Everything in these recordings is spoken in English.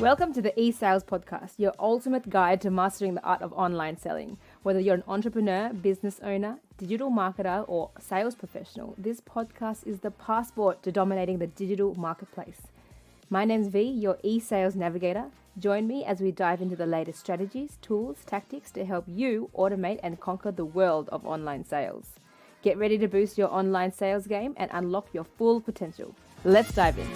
Welcome to the eSales Podcast, your ultimate guide to mastering the art of online selling. Whether you're an entrepreneur, business owner, digital marketer, or sales professional, this podcast is the passport to dominating the digital marketplace. My name's V, your eSales navigator. Join me as we dive into the latest strategies, tools, tactics to help you automate and conquer the world of online sales. Get ready to boost your online sales game and unlock your full potential. Let's dive in.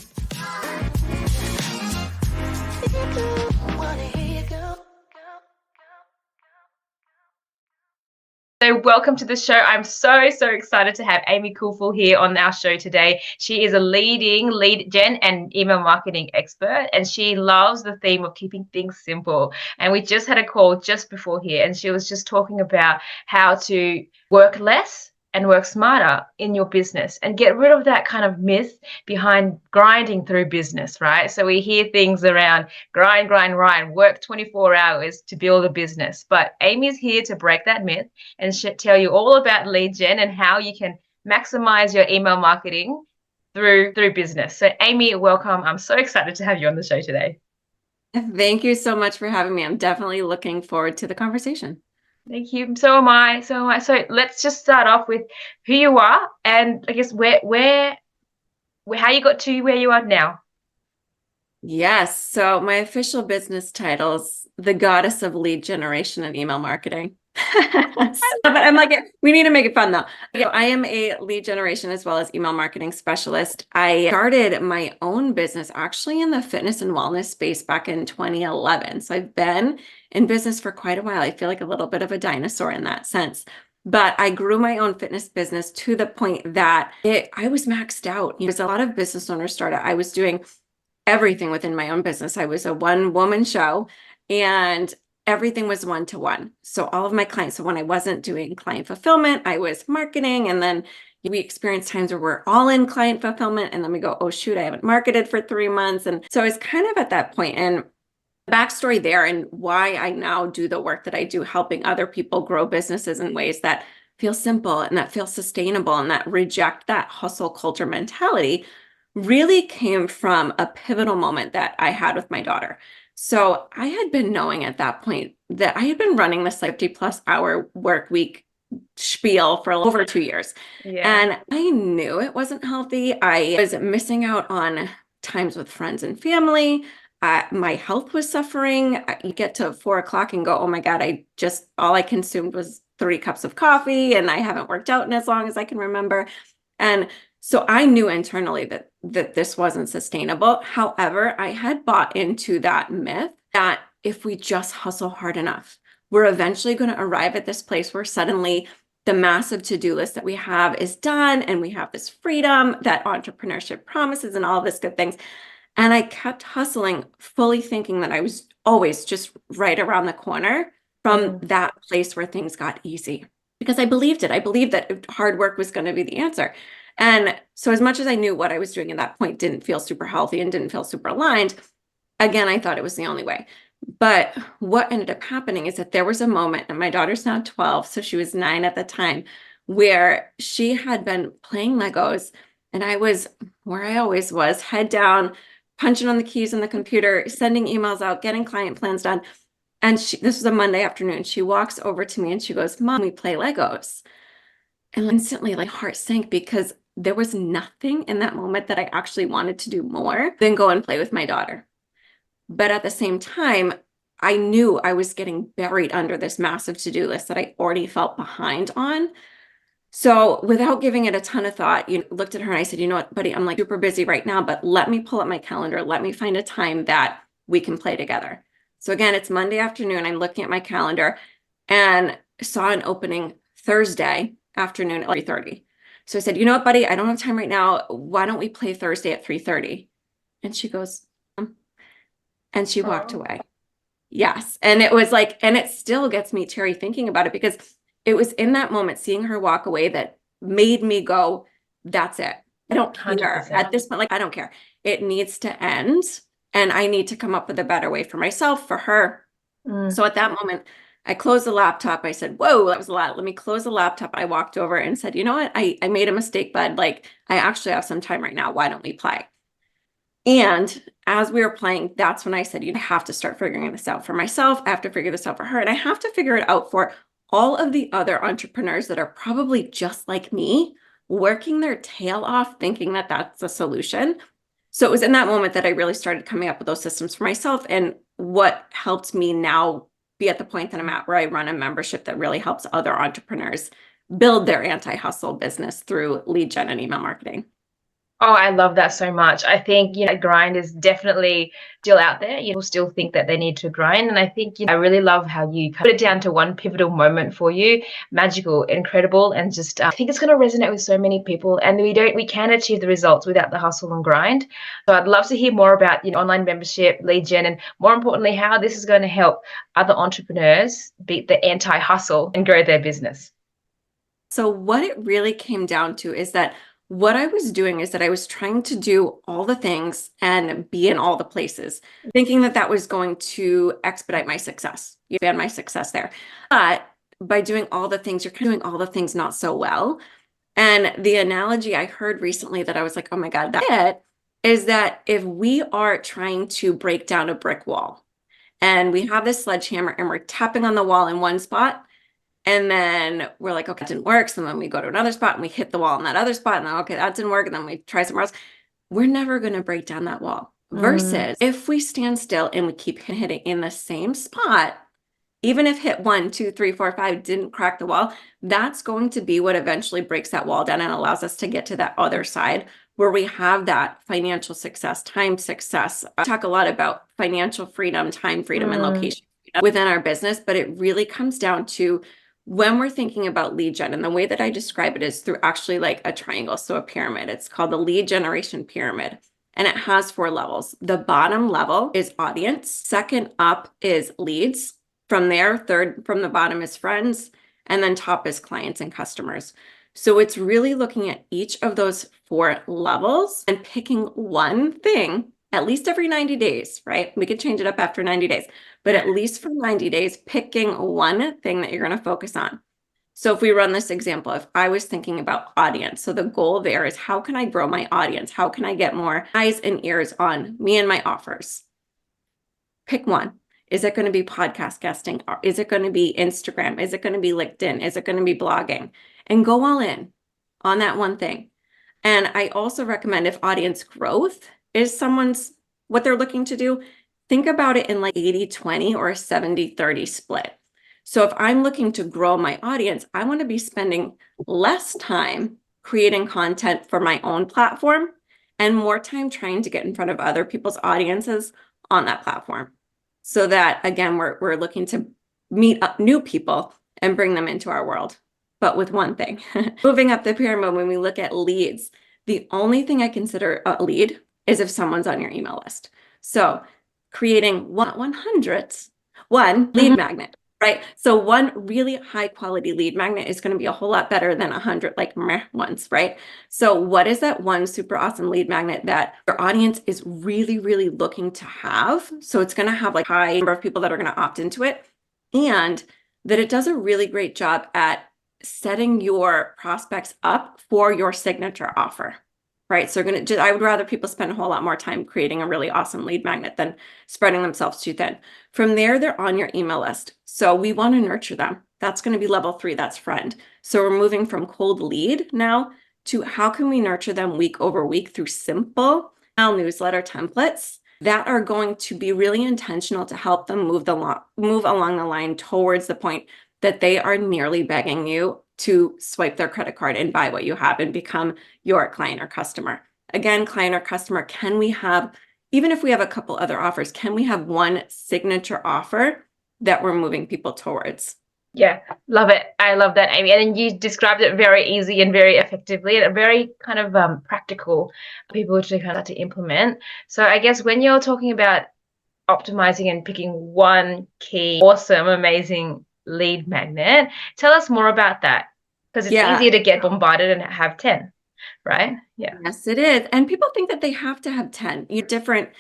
So welcome to the show. I'm so excited to have Amy Coolful here on our show today. She is a leading lead gen and email marketing expert, and she loves the theme of keeping things simple. And we just had a call just before here, and she was just talking about how to work less and work smarter in your business and get rid of that kind of myth behind grinding through business, right? So we hear things around grind, work 24 hours to build a business. But Amy's here to break that myth and tell you all about lead gen and how you can maximize your email marketing through business. So Amy, welcome. I'm so excited to have you on the show today. Thank you so much for having me. I'm definitely looking forward to the conversation. Thank you. So am I. So let's just start off with who you are and I guess how you got to where you are now. Yes. So my official business title's the goddess of lead generation and email marketing. But I'm like, we need to make it fun though. I am a lead generation as well as email marketing specialist. I started my own business actually in the fitness and wellness space back in 2011. So I've been in business for quite a while. I feel like a little bit of a dinosaur in that sense. But I grew my own fitness business to the point that I was maxed out. There's a lot of business owners started. I was doing everything within my own business. I was a one-woman show and everything was one-to-one. So all of my clients, so when I wasn't doing client fulfillment, I was marketing. And then we experience times where we're all in client fulfillment and then we go, oh shoot, I haven't marketed for 3 months. And so it's kind of at that point. And the backstory there and why I now do the work that I do, helping other people grow businesses in ways that feel simple and that feel sustainable and that reject that hustle culture mentality, really came from a pivotal moment that I had with my daughter. So I had been knowing at that point that I had been running this 50+ hour work week spiel for over 2 years. Yeah. And I knew it wasn't healthy. I was missing out on times with friends and family. My health was suffering. You get to 4 o'clock and go, oh my God, all I consumed was 3 cups of coffee and I haven't worked out in as long as I can remember. And so I knew internally that this wasn't sustainable. However, I had bought into that myth that if we just hustle hard enough, we're eventually going to arrive at this place where suddenly the massive to-do list that we have is done and we have this freedom that entrepreneurship promises and all of this good things. And I kept hustling, fully thinking that I was always just right around the corner from that place where things got easy. Because I believed it. I believed that hard work was going to be the answer. And so as much as I knew what I was doing at that point didn't feel super healthy and didn't feel super aligned, again, I thought it was the only way. But what ended up happening is that there was a moment, and my daughter's now 12, so she was 9 at the time, where she had been playing Legos, and I was where I always was, head down, punching on the keys on the computer, sending emails out, getting client plans done. And this was a Monday afternoon. She walks over to me and she goes, Mom, we play Legos. And instantly, like, heart sank because there was nothing in that moment that I actually wanted to do more than go and play with my daughter. But at the same time, I knew I was getting buried under this massive to-do list that I already felt behind on. So without giving it a ton of thought, looked at her and I said, you know what, buddy, I'm like super busy right now, but let me pull up my calendar. Let me find a time that we can play together. So again, it's Monday afternoon. I'm looking at my calendar and saw an opening Thursday afternoon at 3:30. So I said, you know what, buddy, I don't have time right now. Why don't we play Thursday at 3:30? And she goes, and she walked away. Yes. And it was like, and it still gets me teary thinking about it because it was in that moment, seeing her walk away, that made me go, that's it. I don't care 100%. At this point, like, I don't care. It needs to end. And I need to come up with a better way for myself, for her. So at that moment, I closed the laptop. I said, whoa, that was a lot. Let me close the laptop. I walked over and said, you know what? I made a mistake, bud. Like, I actually have some time right now. Why don't we play? And as we were playing, that's when I said, you have to start figuring this out for myself. I have to figure this out for her. And I have to figure it out for all of the other entrepreneurs that are probably just like me, working their tail off, thinking that that's the solution. So it was in that moment that I really started coming up with those systems for myself, and what helped me now be at the point that I'm at, where I run a membership that really helps other entrepreneurs build their anti-hustle business through lead gen and email marketing. Oh, I love that so much. I think, grind is definitely still out there. People still think that they need to grind. And I think, I really love how you put it down to one pivotal moment for you. Magical, incredible. And just, I think it's going to resonate with so many people. And we can achieve the results without the hustle and grind. So I'd love to hear more about, online membership, lead gen, and more importantly, how this is going to help other entrepreneurs beat the anti-hustle and grow their business. So what it really came down to is that what I was doing is that I was trying to do all the things and be in all the places, thinking that that was going to expedite my success, expand my success there. But by doing all the things, you're kind of doing all the things not so well. And the analogy I heard recently that I was like, oh my God, that's it, is that if we are trying to break down a brick wall and we have this sledgehammer and we're tapping on the wall in one spot, and then we're like, okay, that didn't work. So then we go to another spot and we hit the wall in that other spot. And then, okay, that didn't work. And then we try somewhere else. We're never going to break down that wall. Versus if we stand still and we keep hitting in the same spot, even if hit 1, 2, 3, 4, 5 didn't crack the wall, that's going to be what eventually breaks that wall down and allows us to get to that other side where we have that financial success, time success. I talk a lot about financial freedom, time freedom, and location freedom within our business, but it really comes down to when we're thinking about lead gen, and the way that I describe it is through actually like a triangle, so a pyramid. It's called the lead generation pyramid, and it has 4 levels. The bottom level is audience. Second up is leads. From there, third from the bottom is friends, and then top is clients and customers. So it's really looking at each of those 4 levels and picking one thing at least every 90 days, right? We could change it up after 90 days, but at least for 90 days, picking one thing that you're going to focus on. So if we run this example, if I was thinking about audience, so the goal there is, how can I grow my audience? How can I get more eyes and ears on me and my offers? Pick one. Is it going to be podcast guesting? Or is it going to be Instagram? Is it going to be LinkedIn? Is it going to be blogging? And go all in on that one thing. And I also recommend, if audience growth is what they're looking to do, think about it in like 80-20 or a 70-30 split. So if I'm looking to grow my audience, I want to be spending less time creating content for my own platform and more time trying to get in front of other people's audiences on that platform. So that, again, we're looking to meet up new people and bring them into our world, but with one thing. Moving up the pyramid, when we look at leads, the only thing I consider a lead is if someone's on your email list. So creating one lead magnet, right? So one really high quality lead magnet is going to be a whole lot better than 100 like meh ones, right? So what is that one super awesome lead magnet that your audience is really, really looking to have? So it's going to have like a high number of people that are going to opt into it, and that it does a really great job at setting your prospects up for your signature offer. Right. So I would rather people spend a whole lot more time creating a really awesome lead magnet than spreading themselves too thin. From there, they're on your email list. So we want to nurture them. That's going to be level 3. That's friend. So we're moving from cold lead now to how can we nurture them week over week through simple newsletter templates that are going to be really intentional to help them move along the line towards the point that they are nearly begging you to swipe their credit card and buy what you have and become your client or customer. Again, client or customer, even if we have a couple other offers, can we have one signature offer that we're moving people towards? Yeah, love it. I love that, Amy. And you described it very easy and very effectively, and very kind of practical for people to kind of to implement. So I guess when you're talking about optimizing and picking one key, awesome, amazing lead magnet, tell us more about that, because it's easier to get bombarded and have 10, right? Yeah. Yes, it is. And people think that they have to have 10. You're different.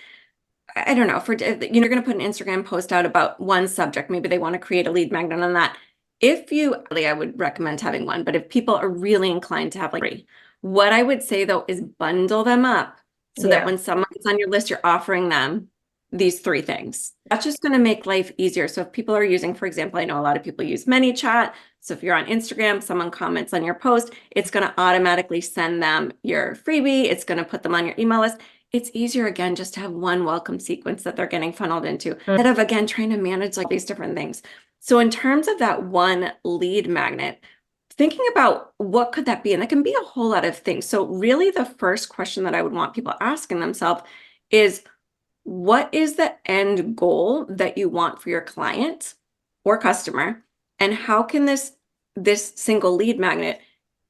I don't know, you're going to put an Instagram post out about one subject. Maybe they want to create a lead magnet on that. I would recommend having one, but if people are really inclined to have like 3, what I would say though is bundle them up so that Yeah. when someone is on your list, you're offering them these 3 things. That's just going to make life easier. So if people are using, for example, I know a lot of people use ManyChat. So if you're on Instagram, someone comments on your post, it's going to automatically send them your freebie. It's going to put them on your email list. It's easier, again, just to have one welcome sequence that they're getting funneled into instead of, again, trying to manage like these different things. So in terms of that one lead magnet, thinking about what could that be? And that can be a whole lot of things. So really the first question that I would want people asking themselves is, what is the end goal that you want for your client or customer? And how can this single lead magnet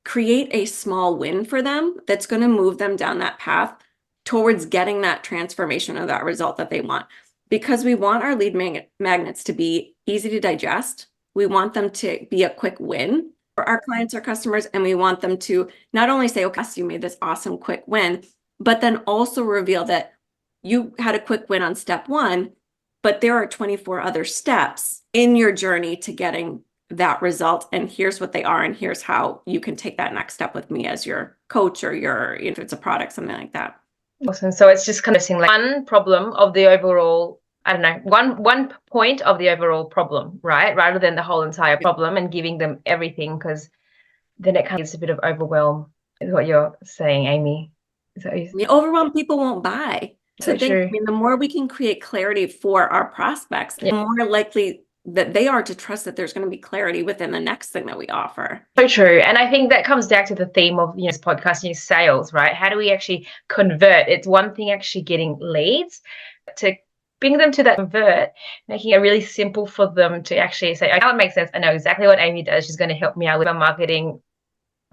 create a small win for them that's going to move them down that path towards getting that transformation or that result that they want? Because we want our lead magnets to be easy to digest. We want them to be a quick win for our clients or customers. And we want them to not only say, okay, you made this awesome quick win, but then also reveal that you had a quick win on step 1, but there are 24 other steps in your journey to getting that result. And here's what they are. And here's how you can take that next step with me as your coach or if it's a product, something like that. Awesome. So it's just kind of seeing like one problem of the overall, I don't know, one point of the overall problem, right? Rather than the whole entire problem and giving them everything, because then it kind of gets a bit of overwhelm, is what you're saying, Amy. Is that what Overwhelmed people won't buy. So true. I mean, the more we can create clarity for our prospects, the more likely that they are to trust that there's going to be clarity within the next thing that we offer. So true. And I think that comes back to the theme of this podcast, sales, right? How do we actually convert? It's one thing actually getting leads, to bring them to that convert, making it really simple for them to actually say, okay, it makes sense. I know exactly what Amy does. She's going to help me out with my marketing.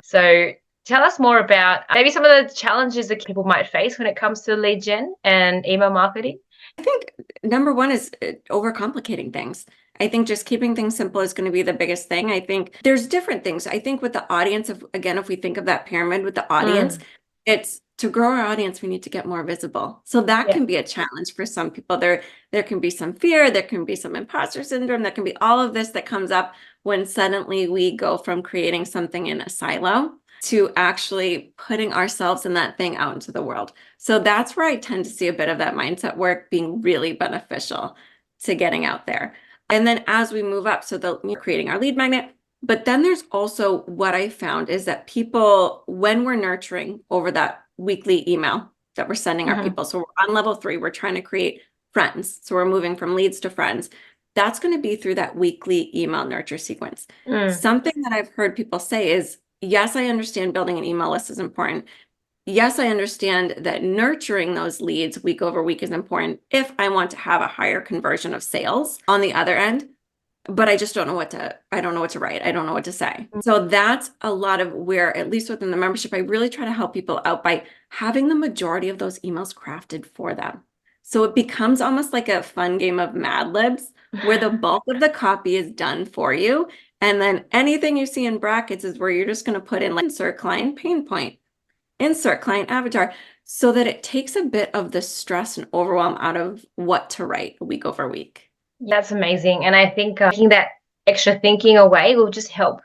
So tell us more about maybe some of the challenges that people might face when it comes to lead gen and email marketing. I think number one is overcomplicating things. I think just keeping things simple is going to be the biggest thing. I think there's different things. I think with the audience, if we think of that pyramid with the audience, it's to grow our audience, we need to get more visible. So that can be a challenge for some people. There can be some fear, there can be some imposter syndrome, there can be all of this that comes up when suddenly we go from creating something in a silo to actually putting ourselves in that thing out into the world. So that's where I tend to see a bit of that mindset work being really beneficial to getting out there. And then as we move up, so we're creating our lead magnet, but then there's also what I found is that people, when we're nurturing over that weekly email that we're sending our people, so we're on level 3, we're trying to create friends. So we're moving from leads to friends. That's going to be through that weekly email nurture sequence. Something that I've heard people say is, yes, I understand building an email list is important. Yes, I understand that nurturing those leads week over week is important if I want to have a higher conversion of sales on the other end, but I just don't know what to write. I don't know what to say. So that's a lot of where, at least within the membership, I really try to help people out by having the majority of those emails crafted for them. So it becomes almost like a fun game of Mad Libs where the bulk of the copy is done for you. And then anything you see in brackets is where you're just going to put in like insert client pain point, insert client avatar, so that it takes a bit of the stress and overwhelm out of what to write week over week. That's amazing. And I think taking that extra thinking away will just help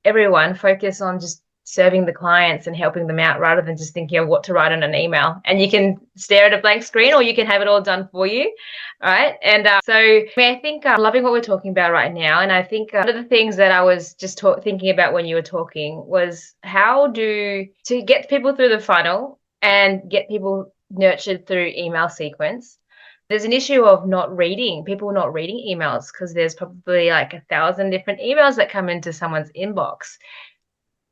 everyone focus on just serving the clients and helping them out rather than just thinking of what to write on an email. And you can stare at a blank screen or you can have it all done for you. All right. And I think I'm loving what we're talking about right now. And I think one of the things that I was just thinking about when you were talking was to get people through the funnel and get people nurtured through email sequence. There's an issue of people not reading emails because there's probably like 1,000 different emails that come into someone's inbox.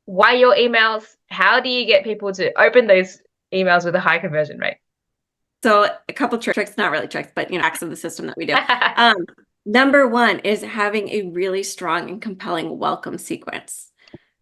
Why your emails? How do you get people to open those emails with a high conversion rate? So a couple tricks, not really tricks, but hacks of the system that we do. Number one is having a really strong and compelling welcome sequence.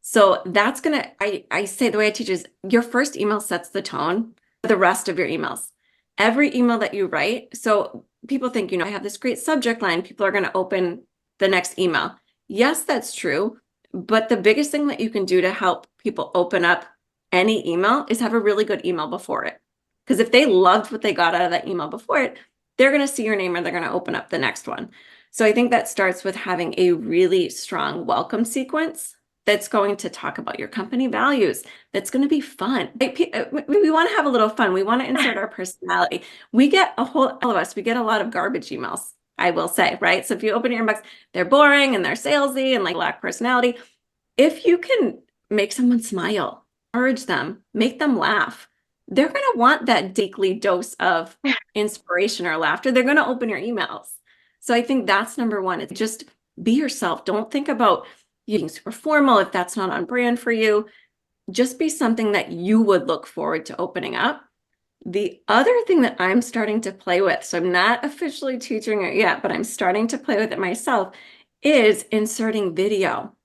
So that's I say the way I teach is your first email sets the tone for the rest of your emails. Every email that you write, so people think, I have this great subject line, people are going to open the next email. Yes, that's true. But the biggest thing that you can do to help people open up any email is have a really good email before it. Because if they loved what they got out of that email before it, they're going to see your name and they're going to open up the next one. So I think that starts with having a really strong welcome sequence that's going to talk about your company values, that's going to be fun. We want to have a little fun. We want to insert our personality. We get all of us, we get a lot of garbage emails, I will say, right? So if you open your inbox, they're boring and they're salesy and like lack personality. If you can make someone smile, encourage them, make them laugh, they're going to want that daily dose of inspiration or laughter. They're going to open your emails. So I think that's number one. It's just be yourself. Don't think about being super formal if that's not on brand for you. Just be something that you would look forward to opening up. The other thing that I'm starting to play with, so I'm not officially teaching it yet, but I'm starting to play with it myself, is inserting video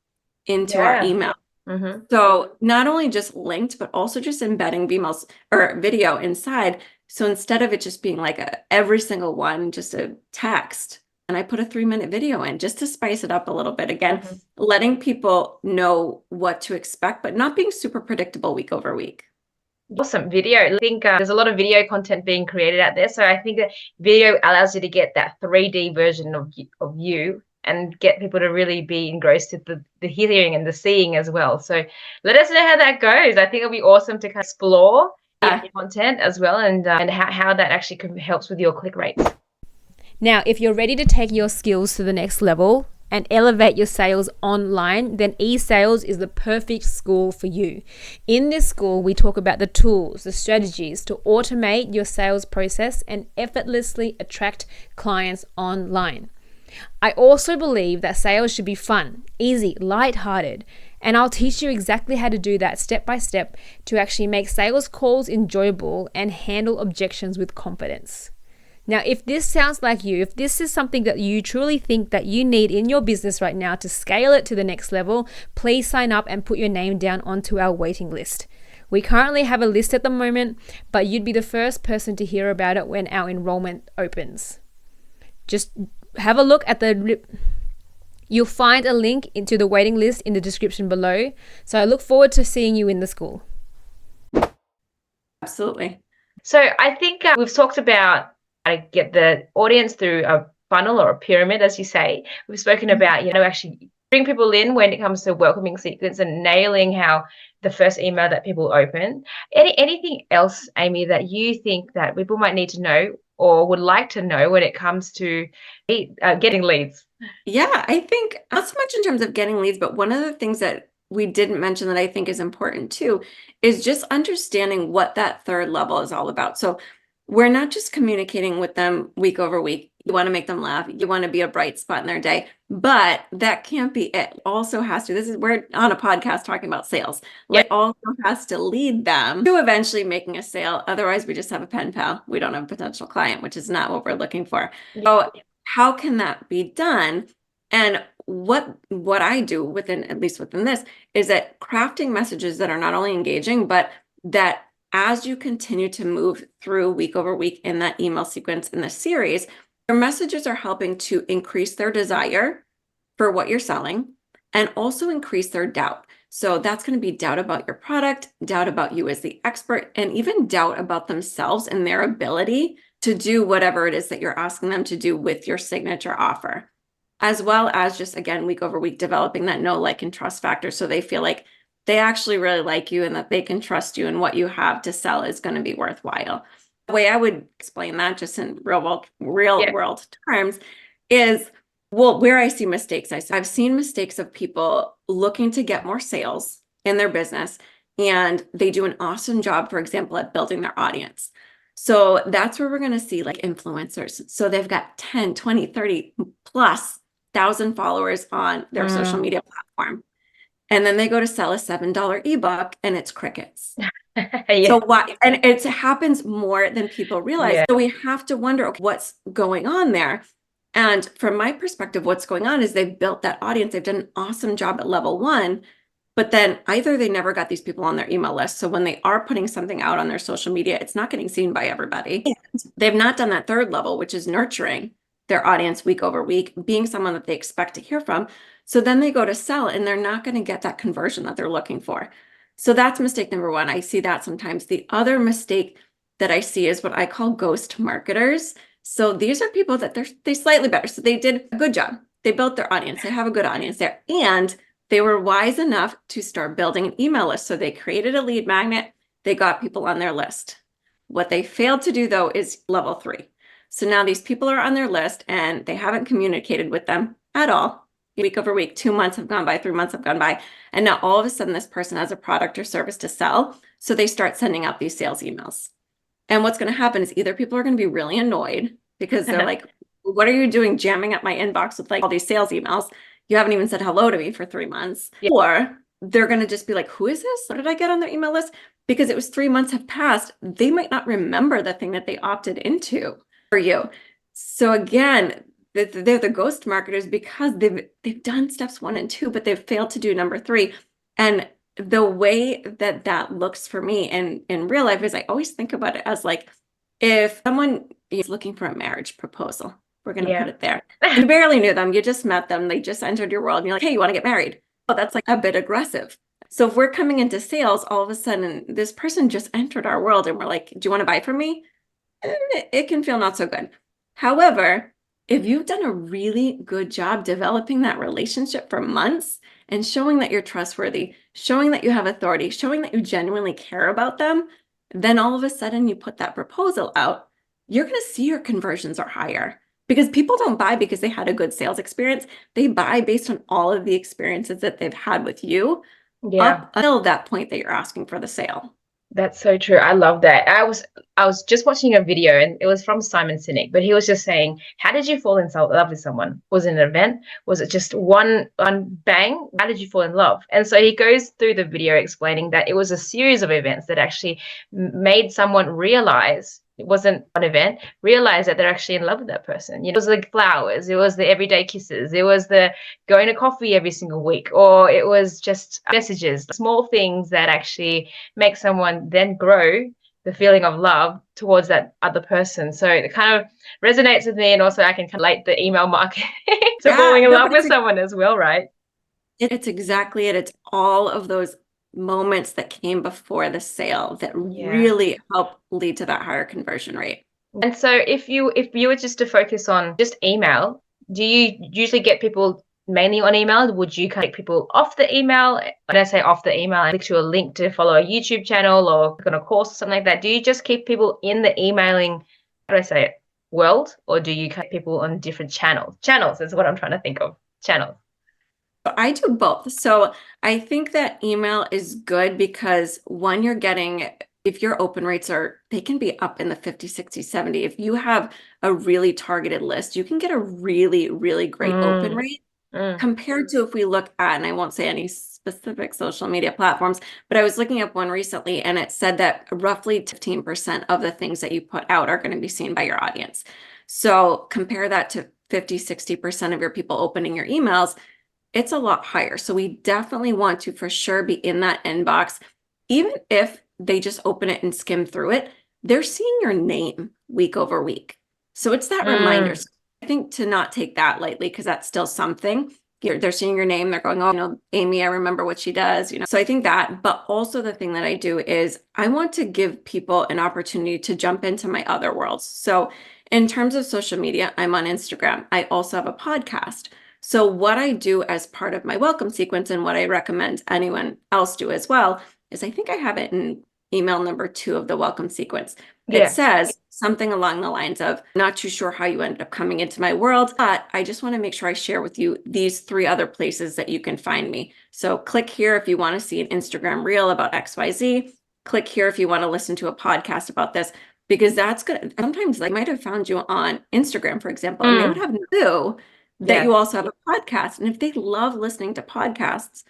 into our email. Mm-hmm. So not only just linked, but also just embedding emails or video inside. So instead of it just being like every single one, just a text, and I put a 3-minute video in just to spice it up a little bit. Again, letting people know what to expect, but not being super predictable week over week. Awesome. Video. I think there's a lot of video content being created out there. So I think that video allows you to get that 3D version of you and get people to really be engrossed with the hearing and the seeing as well. So let us know how that goes. I think it'll be awesome to explore content as well, and how that actually helps with your click rates. Now, if you're ready to take your skills to the next level and elevate your sales online, then eSales is the perfect school for you. In this school, we talk about the tools, the strategies to automate your sales process and effortlessly attract clients online. I also believe that sales should be fun, easy, light-hearted, and I'll teach you exactly how to do that step by step to actually make sales calls enjoyable and handle objections with confidence. Now, if this sounds like you, if this is something that you truly think that you need in your business right now to scale it to the next level, please sign up and put your name down onto our waiting list. We currently have a list at the moment, but you'd be the first person to hear about it when our enrollment opens. Just have a look at you'll find a link into the waiting list in the description below. So I look forward to seeing you in the school. Absolutely. So I think we've talked about how to get the audience through a funnel or a pyramid, as you say. We've spoken about, actually bring people in when it comes to welcoming sequence and nailing how the first email that people open. Anything else, Amy, that you think that people might need to know or would like to know when it comes to getting leads? Yeah, I think not so much in terms of getting leads, but one of the things that we didn't mention that I think is important too is just understanding what that third level is all about. So we're not just communicating with them week over week. You want to make them laugh. You want to be a bright spot in their day, but that can't be it. Also has to, we're on a podcast talking about sales. Like also has to lead them to eventually making a sale. Otherwise we just have a pen pal. We don't have a potential client, which is not what we're looking for. So how can that be done? And what I do at least within this is that crafting messages that are not only engaging, but that as you continue to move through week over week in that email sequence in the series, your messages are helping to increase their desire for what you're selling and also increase their doubt. So that's going to be doubt about your product, doubt about you as the expert, and even doubt about themselves and their ability to do whatever it is that you're asking them to do with your signature offer, as well as just, again, week over week, developing that know, like, and trust factor. So they feel like they actually really like you and that they can trust you and what you have to sell is going to be worthwhile. The way I would explain that just in real world terms is, where I see mistakes, I've seen mistakes of people looking to get more sales in their business, and they do an awesome job, for example, at building their audience. So that's where we're going to see like influencers. So they've got 10, 20, 30 plus thousand followers on their social media platform. And then they go to sell a $7 ebook and it's crickets. So why? And it happens more than people realize. So we have to wonder, okay, what's going on there? And from my perspective, what's going on is they've built that audience. They've done an awesome job at level one, but then either they never got these people on their email list. So when they are putting something out on their social media, it's not getting seen by everybody. And they've not done that third level, which is nurturing their audience week over week, being someone that they expect to hear from. So then they go to sell and they're not going to get that conversion that they're looking for. So that's mistake number one. I see that sometimes. The other mistake that I see is what I call ghost marketers. So these are people that they slightly better. So they did a good job. They built their audience. They have a good audience there. And They were wise enough to start building an email list. So they created a lead magnet. They got people on their list. What they failed to do, though, is level 3. So now these people are on their list and they haven't communicated with them at all. Week over week, 2 months have gone by, 3 months have gone by. And now all of a sudden, this person has a product or service to sell. So they start sending out these sales emails. And what's going to happen is either people are going to be really annoyed because they're like, what are you doing jamming up my inbox with like all these sales emails? You haven't even said hello to me for 3 months. Yeah. Or they're going to just be like, who is this? What did I get on their email list? Because it was 3 months have passed. They might not remember the thing that they opted into for you. So again, they're the ghost marketers because they've done steps 1 and 2, but they've failed to do number 3. And the way that looks for me in real life is I always think about it as like, if someone is looking for a marriage proposal, we're going to put it there. You barely knew them. You just met them. They just entered your world. And you're like, hey, you want to get married? Well, that's like a bit aggressive. So if we're coming into sales, all of a sudden, this person just entered our world and we're like, do you want to buy from me? It can feel not so good. However, if you've done a really good job developing that relationship for months and showing that you're trustworthy, showing that you have authority, showing that you genuinely care about them, then all of a sudden you put that proposal out, you're going to see your conversions are higher because people don't buy because they had a good sales experience. They buy based on all of the experiences that they've had with you up until that point that you're asking for the sale. That's so true. I love that. I was just watching a video and it was from Simon Sinek, but he was just saying, how did you fall in love with someone? Was it an event? Was it just one bang? How did you fall in love? And so he goes through the video explaining that it was a series of events that actually made someone realize it wasn't one event, realize that they're actually in love with that person. You know, it was the flowers, it was the everyday kisses, it was the going to coffee every single week, or it was just messages, small things that actually make someone then grow the feeling of love towards that other person. So it kind of resonates with me, and also I can kind of relate the email marketing to falling in love with someone as well, right? It's exactly it. It's all of those moments that came before the sale that really help lead to that higher conversion rate. And so if you were just to focus on just email, do you usually get people mainly on email? Would you kind of take people off the email? When I say off the email, I click to a link to follow a YouTube channel or click on a course or something like that. Do you just keep people in the emailing, how do I say it, world? Or do you keep people on different channels? Channels is what I'm trying to think of. Channels. I do both. So I think that email is good because one, you're getting, if your open rates they can be up in the 50, 60, 70. If you have a really targeted list, you can get a really, really great open rate compared to if we look at, and I won't say any specific social media platforms, but I was looking at one recently and it said that roughly 15% of the things that you put out are going to be seen by your audience. So compare that to 50, 60% of your people opening your emails. It's a lot higher. So we definitely want to for sure be in that inbox. Even if they just open it and skim through it, they're seeing your name week over week. So it's that reminder. So I think to not take that lightly because that's still something. They're seeing your name. They're going, oh, Amy, I remember what she does. So I think that, but also the thing that I do is I want to give people an opportunity to jump into my other worlds. So in terms of social media, I'm on Instagram. I also have a podcast. So what I do as part of my welcome sequence and what I recommend anyone else do as well is I think I have it in email number 2 of the welcome sequence. It says something along the lines of, not too sure how you ended up coming into my world, but I just want to make sure I share with you these 3 other places that you can find me. So click here if you want to see an Instagram reel about XYZ. Click here if you want to listen to a podcast about this, because that's good. Sometimes they might have found you on Instagram, for example, and they would have no clue that you also have a podcast. And if they love listening to podcasts,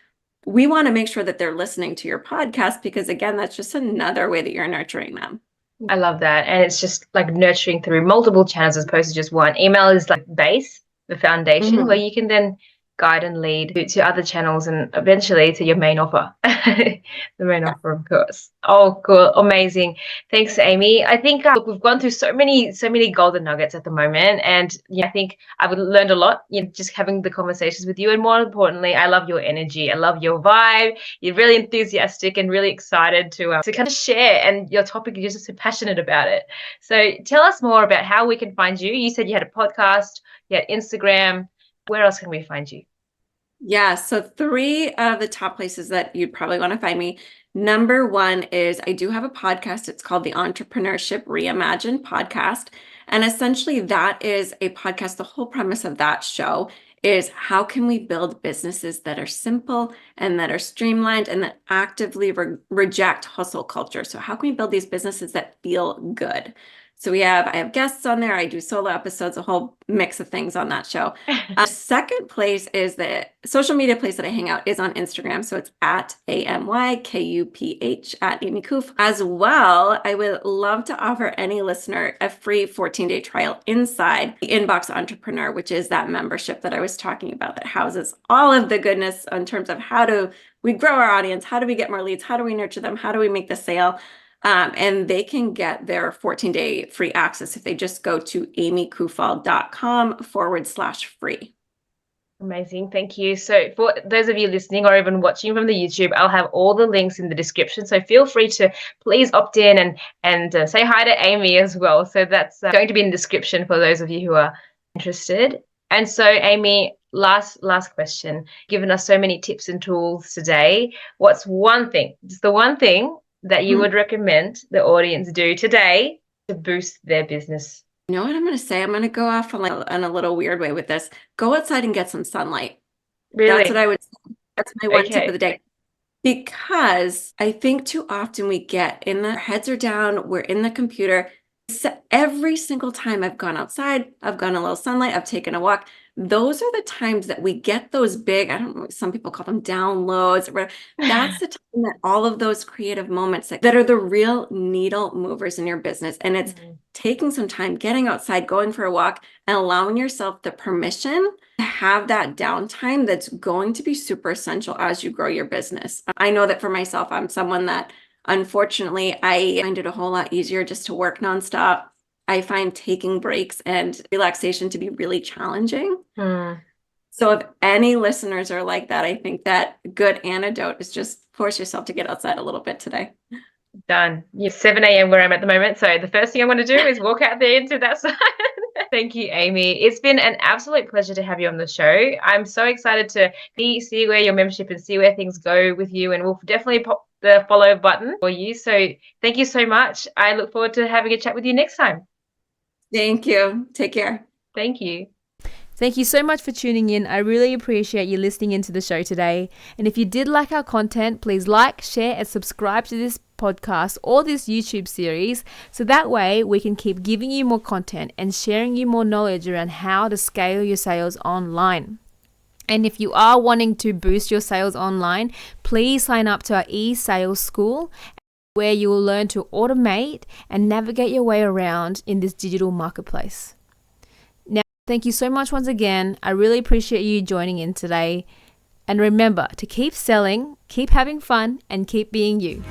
we want to make sure that they're listening to your podcast because, again, that's just another way that you're nurturing them. I love that. And it's just like nurturing through multiple channels as opposed to just one. Email is like base, the foundation, where you can then guide and lead to other channels and eventually to your main offer. The main offer, of course. Oh, cool. Amazing. Thanks, Amy. I think we've gone through so many golden nuggets at the moment. And I think I've learned a lot, just having the conversations with you. And more importantly, I love your energy. I love your vibe. You're really enthusiastic and really excited to kind of share. And your topic, you're just so passionate about it. So tell us more about how we can find you. You said you had a podcast, you had Instagram. Where else can we find you? Yeah, so 3 of the top places that you'd probably want to find me. Number 1 is I do have a podcast. It's called the Entrepreneurship Reimagined Podcast. And essentially, that is a podcast. The whole premise of that show is how can we build businesses that are simple and that are streamlined and that actively reject hustle culture? So how can we build these businesses that feel good? So I have guests on there. I do solo episodes, a whole mix of things on that show. Second place is the social media place that I hang out is on Instagram. So it's at AMYKUPH at Amy Koof. As well, I would love to offer any listener a free 14-day trial inside the Inbox Entrepreneur, which is that membership that I was talking about that houses all of the goodness in terms of how do we grow our audience, how do we get more leads, how do we nurture them, how do we make the sale. And they can get their 14-day free access if they just go to amykufal.com/free. Amazing. Thank you. So for those of you listening or even watching from the YouTube, I'll have all the links in the description. So feel free to please opt in and say hi to Amy as well. So that's going to be in the description for those of you who are interested. And so Amy, last question, given us so many tips and tools today, what's one thing, just the one thing that you would recommend the audience do today to boost their business? You know what I'm going to say? I'm going to go off on a little weird way with this. Go outside and get some sunlight. Really? That's what I would say. That's my one tip of the day. Because I think too often we get in our heads are down, we're in the computer. So every single time I've gone outside, I've gone a little sunlight, I've taken a walk. Those are the times that we get those big, I don't know, some people call them downloads or whatever. That's the time that all of those creative moments that are the real needle movers in your business. And it's taking some time, getting outside, going for a walk, and allowing yourself the permission to have that downtime that's going to be super essential as you grow your business. I know that for myself, I'm someone that unfortunately, I find it a whole lot easier just to work nonstop. I find taking breaks and relaxation to be really challenging. So if any listeners are like that, I think that good antidote is just force yourself to get outside a little bit today. Done. It's 7 a.m. where I'm at the moment. So the first thing I'm going to do is walk out there into that side. Thank you, Amy. It's been an absolute pleasure to have you on the show. I'm so excited to see where your membership and see where things go with you. And we'll definitely pop the follow button for you. So thank you so much. I look forward to having a chat with you next time. Thank you. Take care. Thank you. Thank you so much for tuning in. I really appreciate you listening into the show today. And if you did like our content, please like, share, and subscribe to this podcast or this YouTube series so that way we can keep giving you more content and sharing you more knowledge around how to scale your sales online. And if you are wanting to boost your sales online, please sign up to our e-sales school where you will learn to automate and navigate your way around in this digital marketplace. Now, thank you so much once again. I really appreciate you joining in today. And remember to keep selling, keep having fun, and keep being you.